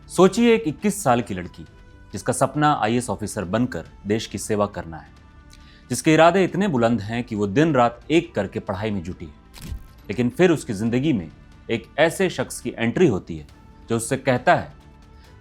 सोचिए एक 21 साल की लड़की जिसका सपना आईएएस ऑफिसर बनकर देश की सेवा करना है, जिसके इरादे इतने बुलंद हैं कि वो दिन रात एक करके पढ़ाई में जुटी है। लेकिन फिर उसकी जिंदगी में एक ऐसे शख्स की एंट्री होती है जो उससे कहता है,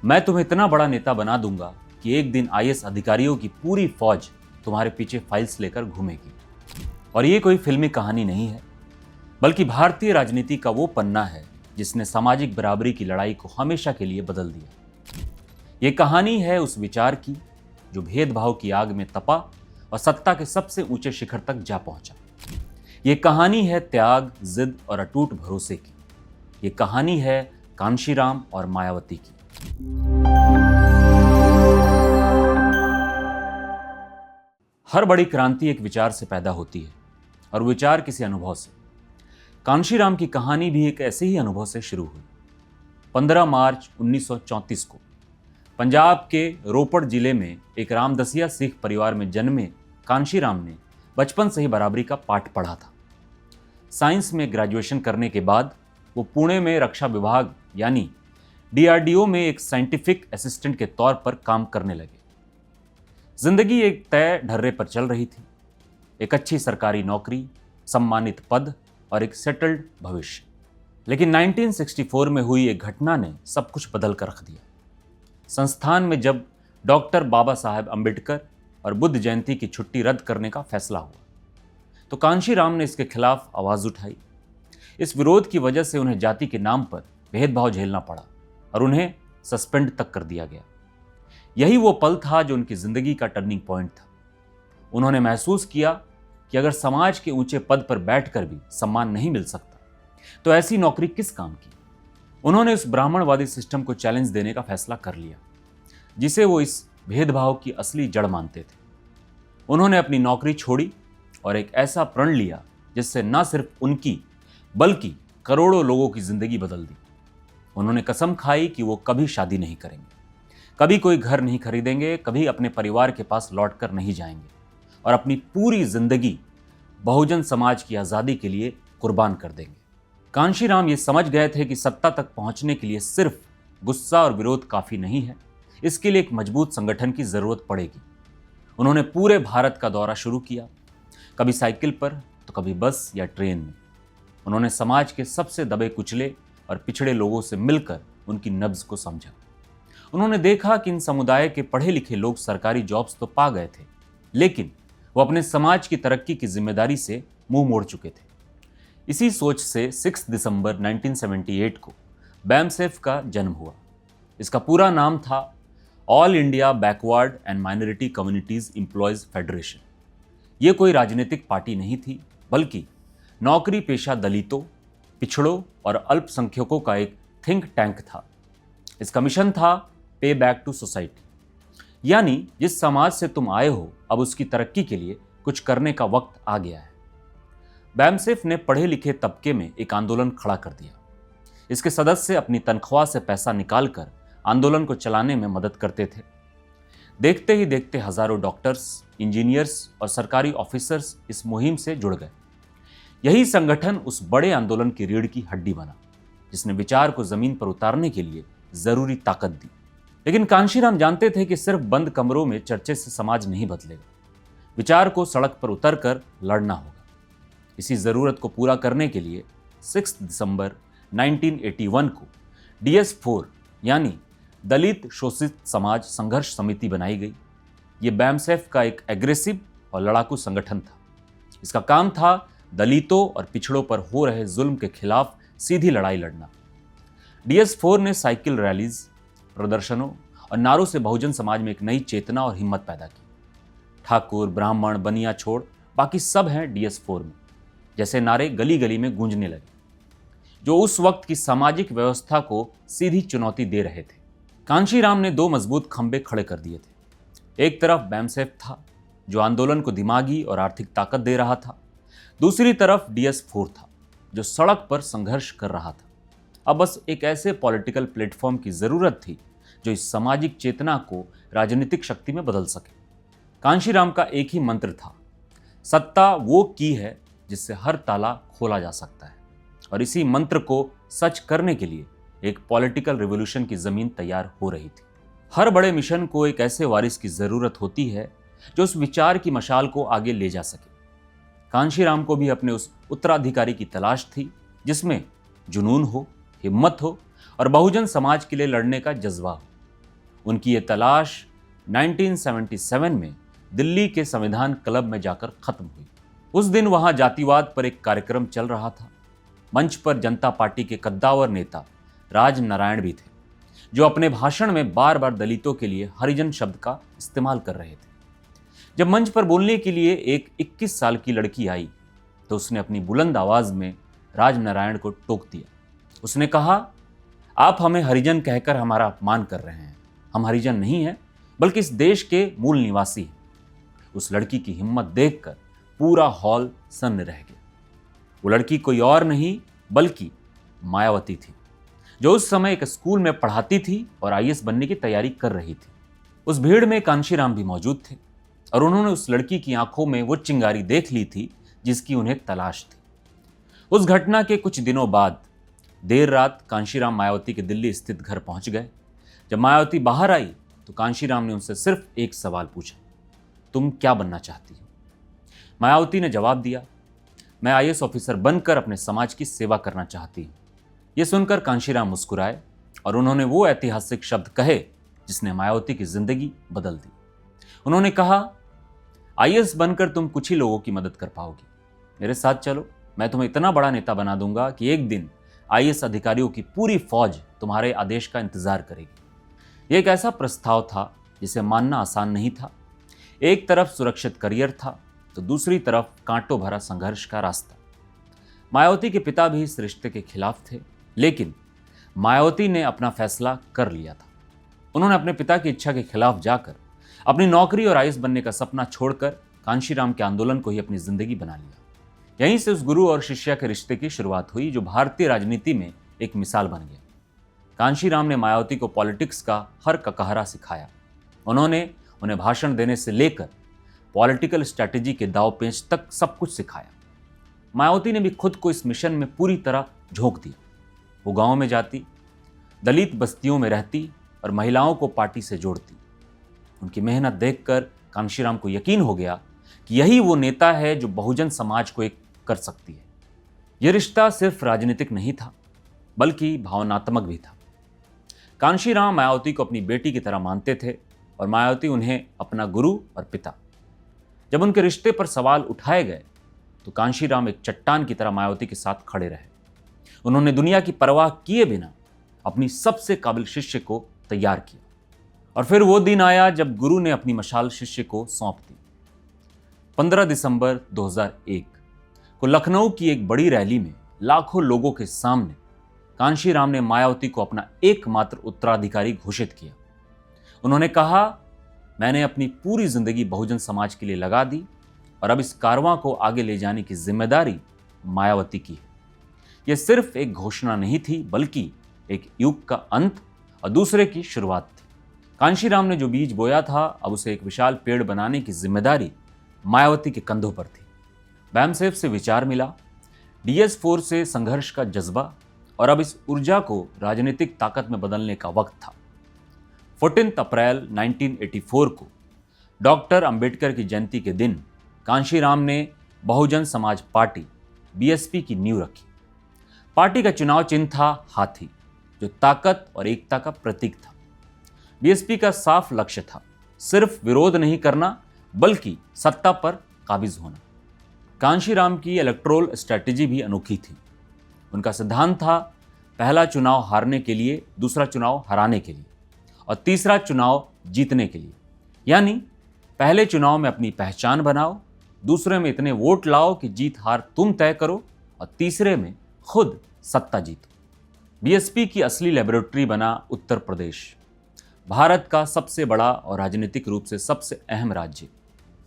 मैं तुम्हें इतना बड़ा नेता बना दूंगा कि एक दिन आईएएस अधिकारियों की पूरी फौज तुम्हारे पीछे फाइल्स लेकर घूमेगी। और ये कोई फिल्मी कहानी नहीं है, बल्कि भारतीय राजनीति का वो पन्ना है जिसने सामाजिक बराबरी की लड़ाई को हमेशा के लिए बदल दिया। ये कहानी है उस विचार की जो भेदभाव की आग में तपा और सत्ता के सबसे ऊंचे शिखर तक जा पहुंचा। ये कहानी है त्याग, जिद और अटूट भरोसे की। ये कहानी है कांशीराम और मायावती की। हर बड़ी क्रांति एक विचार से पैदा होती है और विचार किसी अनुभव से। कांशीराम की कहानी भी एक ऐसे ही अनुभव से शुरू हुई। 15 मार्च 1934 को पंजाब के रोपड़ जिले में एक रामदसिया सिख परिवार में जन्मे कांशीराम ने बचपन से ही बराबरी का पाठ पढ़ा था। साइंस में ग्रेजुएशन करने के बाद वो पुणे में रक्षा विभाग यानी डीआरडीओ में एक साइंटिफिक असिस्टेंट के तौर पर काम करने लगे। जिंदगी एक तय ढर्रे पर चल रही थी, एक अच्छी सरकारी नौकरी, सम्मानित पद और एक सेटल्ड भविष्य। लेकिन 1964 में हुई एक घटना ने सब कुछ बदल कर रख दिया। संस्थान में जब डॉक्टर बाबा साहेब अम्बेडकर और बुद्ध जयंती की छुट्टी रद्द करने का फैसला हुआ तो कांशीराम ने इसके खिलाफ आवाज उठाई। इस विरोध की वजह से उन्हें जाति के नाम पर भेदभाव झेलना पड़ा और उन्हें सस्पेंड तक कर दिया गया। यही वो पल था जो उनकी जिंदगी का टर्निंग पॉइंट था। उन्होंने महसूस किया कि अगर समाज के ऊंचे पद पर बैठकर भी सम्मान नहीं मिल सकता तो ऐसी नौकरी किस काम की। उन्होंने उस ब्राह्मणवादी सिस्टम को चैलेंज देने का फैसला कर लिया जिसे वो इस भेदभाव की असली जड़ मानते थे। उन्होंने अपनी नौकरी छोड़ी और एक ऐसा प्रण लिया जिससे न सिर्फ उनकी बल्कि करोड़ों लोगों की जिंदगी बदल दी। उन्होंने कसम खाई कि वो कभी शादी नहीं करेंगे, कभी कोई घर नहीं खरीदेंगे, कभी अपने परिवार के पास लौटकर नहीं जाएंगे और अपनी पूरी जिंदगी बहुजन समाज की आज़ादी के लिए कुर्बान कर देंगे। कांशीराम ये समझ गए थे कि सत्ता तक पहुंचने के लिए सिर्फ गुस्सा और विरोध काफ़ी नहीं है, इसके लिए एक मजबूत संगठन की ज़रूरत पड़ेगी। उन्होंने पूरे भारत का दौरा शुरू किया, कभी साइकिल पर तो कभी बस या ट्रेन में। उन्होंने समाज के सबसे दबे कुचले और पिछड़े लोगों से मिलकर उनकी नब्ज को समझा। उन्होंने देखा कि इन समुदाय के पढ़े लिखे लोग सरकारी जॉब्स तो पा गए थे, लेकिन वो अपने समाज की तरक्की की जिम्मेदारी से मुंह मोड़ चुके थे। इसी सोच से 6 दिसंबर 1978 को बैमसेफ का जन्म हुआ। इसका पूरा नाम था all India backward and minority communities employees federation. ये कोई राजनीतिक पार्टी नहीं थी, बल्कि नौकरी पेशा दलितों, पिछड़ों और अल्पसंख्यकों का एक थिंक टैंक था। इसका मिशन था पे बैक टू सोसाइटी, यानी जिस समाज से तुम आए हो अब उसकी तरक्की के लिए कुछ करने का वक्त आ गया है। बैमसेफ ने पढ़े लिखे तबके में एक आंदोलन खड़ा कर दिया। इसके सदस्य अपनी तनख्वाह से पैसा निकालकर आंदोलन को चलाने में मदद करते थे। देखते ही देखते हजारों डॉक्टर्स, इंजीनियर्स और सरकारी ऑफिसर्स इस मुहिम से जुड़ गए। यही संगठन उस बड़े आंदोलन की रीढ़ की हड्डी बना जिसने विचार को जमीन पर उतारने के लिए जरूरी ताकत दी। लेकिन कांशीराम जानते थे कि सिर्फ बंद कमरों में चर्चे से समाज नहीं बदलेगा, विचार को सड़क पर उतरकर लड़ना होगा। इसी जरूरत को पूरा करने के लिए 6 दिसंबर 1981 को DS4 यानी दलित शोषित समाज संघर्ष समिति बनाई गई। ये बैमसेफ का एक एग्रेसिव और लड़ाकू संगठन था। इसका काम था दलितों और पिछड़ों पर हो रहे जुल्म के खिलाफ सीधी लड़ाई लड़ना। DS4 ने साइकिल रैलीज, प्रदर्शनों और नारों से बहुजन समाज में एक नई चेतना और हिम्मत पैदा की। ठाकुर, ब्राह्मण, बनिया छोड़ बाकी सब हैं DS4 में जैसे नारे गली गली में गूंजने लगे, जो उस वक्त की सामाजिक व्यवस्था को सीधी चुनौती दे रहे थे। कांशीराम ने 2 मजबूत खंभे खड़े कर दिए थे। एक तरफ बैमसेफ था जो आंदोलन को दिमागी और आर्थिक ताकत दे रहा था, दूसरी तरफ DS4 था जो सड़क पर संघर्ष कर रहा था। अब बस एक ऐसे पॉलिटिकल प्लेटफॉर्म की जरूरत थी जो इस सामाजिक चेतना को राजनीतिक शक्ति में बदल सके। कांशीराम का एक ही मंत्र था, सत्ता वो की है जिससे हर ताला खोला जा सकता है। और इसी मंत्र को सच करने के लिए एक पॉलिटिकल रिवॉल्यूशन की जमीन तैयार हो रही थी। हर बड़े मिशन को एक ऐसे वारिस की जरूरत होती है जो उस विचार की मशाल को आगे ले जा सके। कांशीराम को भी अपने उस उत्तराधिकारी की तलाश थी जिसमें जुनून हो, हिम्मत हो और बहुजन समाज के लिए लड़ने का जज्बा हो। उनकी ये तलाश 1977 में दिल्ली के संविधान क्लब में जाकर खत्म हुई। उस दिन वहां जातिवाद पर एक कार्यक्रम चल रहा था। मंच पर जनता पार्टी के कद्दावर नेता राजनारायण भी थे, जो अपने भाषण में बार बार दलितों के लिए हरिजन शब्द का इस्तेमाल कर रहे थे। जब मंच पर बोलने के लिए एक 21 साल की लड़की आई तो उसने अपनी बुलंद आवाज में राजनारायण को टोक दिया। उसने कहा, आप हमें हरिजन कहकर हमारा अपमान कर रहे हैं। हम हरिजन नहीं हैं, बल्कि इस देश के मूल निवासी हैं। उस लड़की की हिम्मत देखकर पूरा हॉल सन्न रह गया। वो लड़की कोई और नहीं बल्कि मायावती थी, जो उस समय एक स्कूल में पढ़ाती थी और आईएएस बनने की तैयारी कर रही थी। उस भीड़ में कांशीराम भी मौजूद थे और उन्होंने उस लड़की की आंखों में वो चिंगारी देख ली थी जिसकी उन्हें तलाश थी। उस घटना के कुछ दिनों बाद देर रात कांशीराम मायावती के दिल्ली स्थित घर पहुंच गए। जब मायावती बाहर आई तो कांशीराम ने उनसे सिर्फ एक सवाल पूछा, तुम क्या बनना चाहती हो? मायावती ने जवाब दिया, मैं आईएएस ऑफिसर बनकर अपने समाज की सेवा करना चाहती हूँ। यह सुनकर कांशीराम मुस्कुराए और उन्होंने वो ऐतिहासिक शब्द कहे जिसने मायावती की जिंदगी बदल दी। उन्होंने कहा, आईएएस बनकर तुम कुछ ही लोगों की मदद कर पाओगी। मेरे साथ चलो, मैं तुम्हें इतना बड़ा नेता बना दूंगा कि एक दिन आईएएस अधिकारियों की पूरी फौज तुम्हारे आदेश का इंतजार करेगी। यह एक ऐसा प्रस्ताव था जिसे मानना आसान नहीं था। एक तरफ सुरक्षित करियर था तो दूसरी तरफ कांटों भरा संघर्ष का रास्ता। मायावती के पिता भी इस रिश्ते के खिलाफ थे, लेकिन मायावती ने अपना फैसला कर लिया था। उन्होंने अपने पिता की इच्छा के खिलाफ जाकर अपनी नौकरी और आईएएस बनने का सपना छोड़कर कांशीराम के आंदोलन को ही अपनी जिंदगी बना लिया। यहीं से उस गुरु और शिष्य के रिश्ते की शुरुआत हुई जो भारतीय राजनीति में एक मिसाल बन गया। कांशीराम ने मायावती को पॉलिटिक्स का हर ककहरा सिखाया। उन्होंने उन्हें भाषण देने से लेकर पॉलिटिकल स्ट्रैटेजी के दाव पेंच तक सब कुछ सिखाया। मायावती ने भी खुद को इस मिशन में पूरी तरह झोंक दिया। वो गांव में जाती, दलित बस्तियों में रहती और महिलाओं को पार्टी से जोड़ती। उनकी मेहनत देखकर कांशीराम को यकीन हो गया कि यही वो नेता है जो बहुजन समाज को एक कर सकती है। यह रिश्ता सिर्फ राजनीतिक नहीं था बल्कि भावनात्मक भी था। कांशीराम मायावती को अपनी बेटी की तरह मानते थे और मायावती उन्हें अपना गुरु और पिता। जब उनके रिश्ते पर सवाल उठाए गए तो कांशीराम एक चट्टान की तरह मायावती के साथ खड़े रहे। उन्होंने दुनिया की परवाह किए बिना अपनी सबसे काबिल शिष्य को तैयार किया। और फिर वो दिन आया जब गुरु ने अपनी मशाल शिष्य को सौंप दी। 15 दिसंबर 2001 को लखनऊ की एक बड़ी रैली में लाखों लोगों के सामने कांशीराम ने मायावती को अपना एकमात्र उत्तराधिकारी घोषित किया। उन्होंने कहा, मैंने अपनी पूरी जिंदगी बहुजन समाज के लिए लगा दी और अब इस कारवां को आगे ले जाने की जिम्मेदारी मायावती की है। यह सिर्फ एक घोषणा नहीं थी बल्कि एक युग का अंत और दूसरे की शुरुआत थी। कांशीराम ने जो बीज बोया था अब उसे एक विशाल पेड़ बनाने की जिम्मेदारी मायावती के कंधों पर थी। बैमसेफ से विचार मिला, DS4 से संघर्ष का जज्बा और अब इस ऊर्जा को राजनीतिक ताकत में बदलने का वक्त था। 14 अप्रैल 1984 को डॉक्टर अंबेडकर की जयंती के दिन कांशीराम ने बहुजन समाज पार्टी BSP की नींव रखी। पार्टी का चुनाव चिन्ह था हाथी, जो ताकत और एकता का प्रतीक था। BSP का साफ लक्ष्य था सिर्फ विरोध नहीं करना बल्कि सत्ता पर काबिज होना। कांशीराम की इलेक्टोरल स्ट्रैटेजी भी अनोखी थी। उनका सिद्धांत था पहला चुनाव हारने के लिए, दूसरा चुनाव हराने के लिए और तीसरा चुनाव जीतने के लिए। यानी पहले चुनाव में अपनी पहचान बनाओ, दूसरे में इतने वोट लाओ कि जीत हार तुम तय करो और तीसरे में खुद सत्ता जीतो। BSP की असली लेबोरेटरी बना उत्तर प्रदेश, भारत का सबसे बड़ा और राजनीतिक रूप से सबसे अहम राज्य।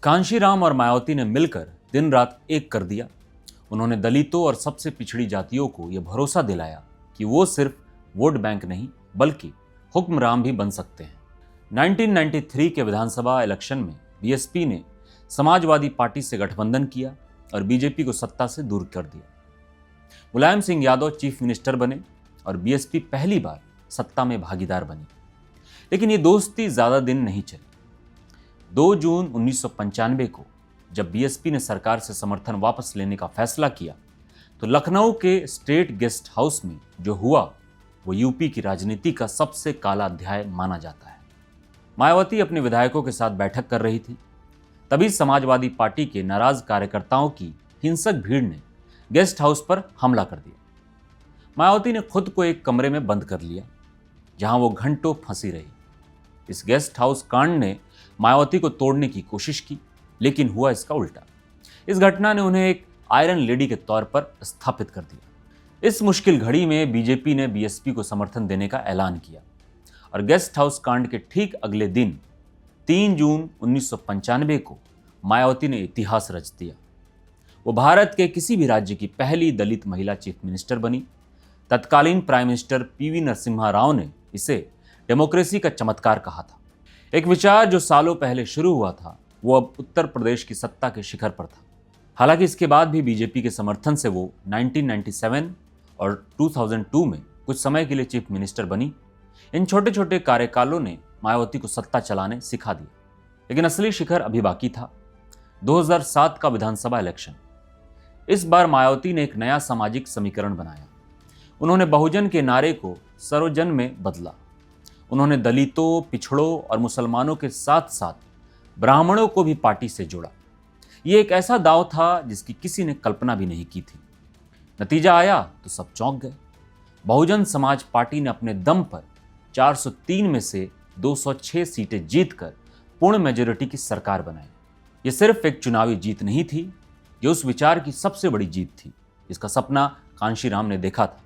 कांशीराम और मायावती ने मिलकर दिन रात एक कर दिया। उन्होंने दलितों और सबसे पिछड़ी जातियों को यह भरोसा दिलाया कि वो सिर्फ वोट बैंक नहीं बल्कि हुक्मरान भी बन सकते हैं। 1993 के विधानसभा इलेक्शन में BSP ने समाजवादी पार्टी से गठबंधन किया और BJP को सत्ता से दूर कर दिया। मुलायम सिंह यादव चीफ मिनिस्टर बने और बीएसपी पहली बार सत्ता में भागीदार बनी। लेकिन ये दोस्ती ज्यादा दिन नहीं चली। 2 जून 1995 को जब बीएसपी ने सरकार से समर्थन वापस लेने का फैसला किया तो लखनऊ के स्टेट गेस्ट हाउस में जो हुआ वो यूपी की राजनीति का सबसे काला अध्याय माना जाता है। मायावती अपने विधायकों के साथ बैठक कर रही थी, तभी समाजवादी पार्टी के नाराज कार्यकर्ताओं की हिंसक भीड़ ने गेस्ट हाउस पर हमला कर दिया। मायावती ने खुद को एक कमरे में बंद कर लिया जहां वो घंटों फंसी रही। इस गेस्ट हाउस कांड ने मायावती को तोड़ने की कोशिश की, लेकिन हुआ इसका उल्टा। इस घटना ने उन्हें एक आयरन लेडी के तौर पर स्थापित कर दिया। इस मुश्किल घड़ी में बीजेपी ने बीएसपी को समर्थन देने का ऐलान किया और गेस्ट हाउस कांड के ठीक अगले दिन 3 जून 1995 को मायावती ने इतिहास रच दिया। वो भारत के किसी भी राज्य की पहली दलित महिला चीफ मिनिस्टर बनी। तत्कालीन prime minister PV Narasimha Rao ने इसे डेमोक्रेसी का चमत्कार कहा था। एक विचार जो सालों पहले शुरू हुआ था वो अब उत्तर प्रदेश की सत्ता के शिखर पर था। हालांकि इसके बाद भी बीजेपी के समर्थन से वो 1997 और 2002 में कुछ समय के लिए चीफ मिनिस्टर बनी। इन छोटे छोटे कार्यकालों ने मायावती को सत्ता चलाने सिखा दिया, लेकिन असली शिखर अभी बाकी था। 2007 का विधानसभा इलेक्शन। इस बार मायावती ने एक नया सामाजिक समीकरण बनाया। उन्होंने बहुजन के नारे को सर्वजन में बदला। उन्होंने दलितों, पिछड़ों और मुसलमानों के साथ साथ ब्राह्मणों को भी पार्टी से जोड़ा। ये एक ऐसा दांव था जिसकी किसी ने कल्पना भी नहीं की थी। नतीजा आया तो सब चौंक गए। बहुजन समाज पार्टी ने अपने दम पर 403 में से 206 सीटें जीतकर पूर्ण मेजोरिटी की सरकार बनाई। ये सिर्फ एक चुनावी जीत नहीं थी, ये उस विचार की सबसे बड़ी जीत थी जिसका सपना कांशीराम ने देखा था।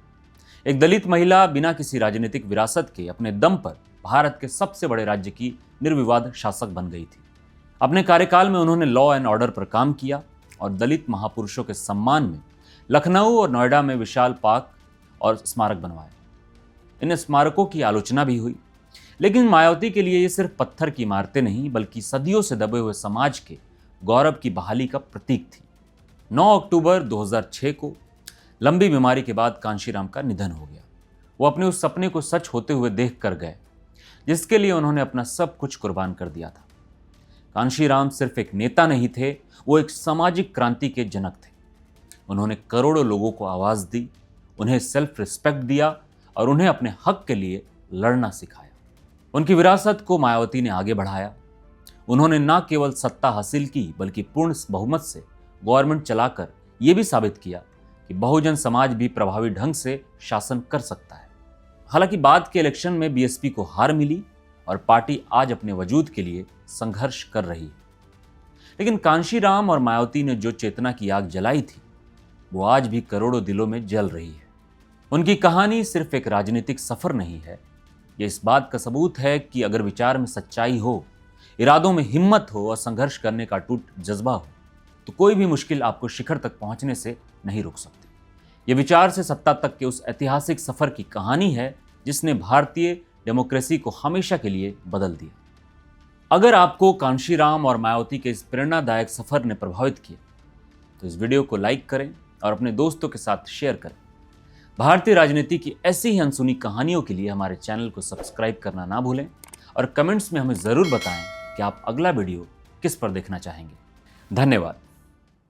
एक दलित महिला बिना किसी राजनीतिक विरासत के अपने दम पर भारत के सबसे बड़े राज्य की निर्विवाद शासक बन गई थी। अपने कार्यकाल में उन्होंने लॉ एंड ऑर्डर पर काम किया और दलित महापुरुषों के सम्मान में लखनऊ और नोएडा में विशाल पार्क और स्मारक बनवाए। इन स्मारकों की आलोचना भी हुई, लेकिन मायावती के लिए ये सिर्फ पत्थर की इमारतें नहीं बल्कि सदियों से दबे हुए समाज के गौरव की बहाली का प्रतीक थी। 9 अक्टूबर 2006 को लंबी बीमारी के बाद कांशीराम का निधन हो गया। वो अपने उस सपने को सच होते हुए देख कर गए जिसके लिए उन्होंने अपना सब कुछ कुर्बान कर दिया था। कांशीराम सिर्फ एक नेता नहीं थे, वो एक सामाजिक क्रांति के जनक थे। उन्होंने करोड़ों लोगों को आवाज़ दी, उन्हें सेल्फ रिस्पेक्ट दिया और उन्हें अपने हक के लिए लड़ना सिखाया। उनकी विरासत को मायावती ने आगे बढ़ाया। उन्होंने न केवल सत्ता हासिल की बल्कि पूर्ण बहुमत से गवर्नमेंट चलाकर यह भी साबित किया कि बहुजन समाज भी प्रभावी ढंग से शासन कर सकता है। हालांकि बाद के इलेक्शन में बीएसपी को हार मिली और पार्टी आज अपने वजूद के लिए संघर्ष कर रही है, लेकिन कांशीराम और मायावती ने जो चेतना की आग जलाई थी वो आज भी करोड़ों दिलों में जल रही है। उनकी कहानी सिर्फ एक राजनीतिक सफर नहीं है, ये इस बात का सबूत है कि अगर विचार में सच्चाई हो, इरादों में हिम्मत हो और संघर्ष करने का अटूट जज्बा हो तो कोई भी मुश्किल आपको शिखर तक पहुंचने से नहीं रोक सकती। ये विचार से सत्ता तक के उस ऐतिहासिक सफर की कहानी है जिसने भारतीय डेमोक्रेसी को हमेशा के लिए बदल दिया। अगर आपको कांशीराम और मायावती के इस प्रेरणादायक सफर ने प्रभावित किया तो इस वीडियो को लाइक करें और अपने दोस्तों के साथ शेयर करें। भारतीय राजनीति की ऐसी ही अनसुनी कहानियों के लिए हमारे चैनल को सब्सक्राइब करना ना भूलें और कमेंट्स में हमें ज़रूर बताएं कि आप अगला वीडियो किस पर देखना चाहेंगे। धन्यवाद।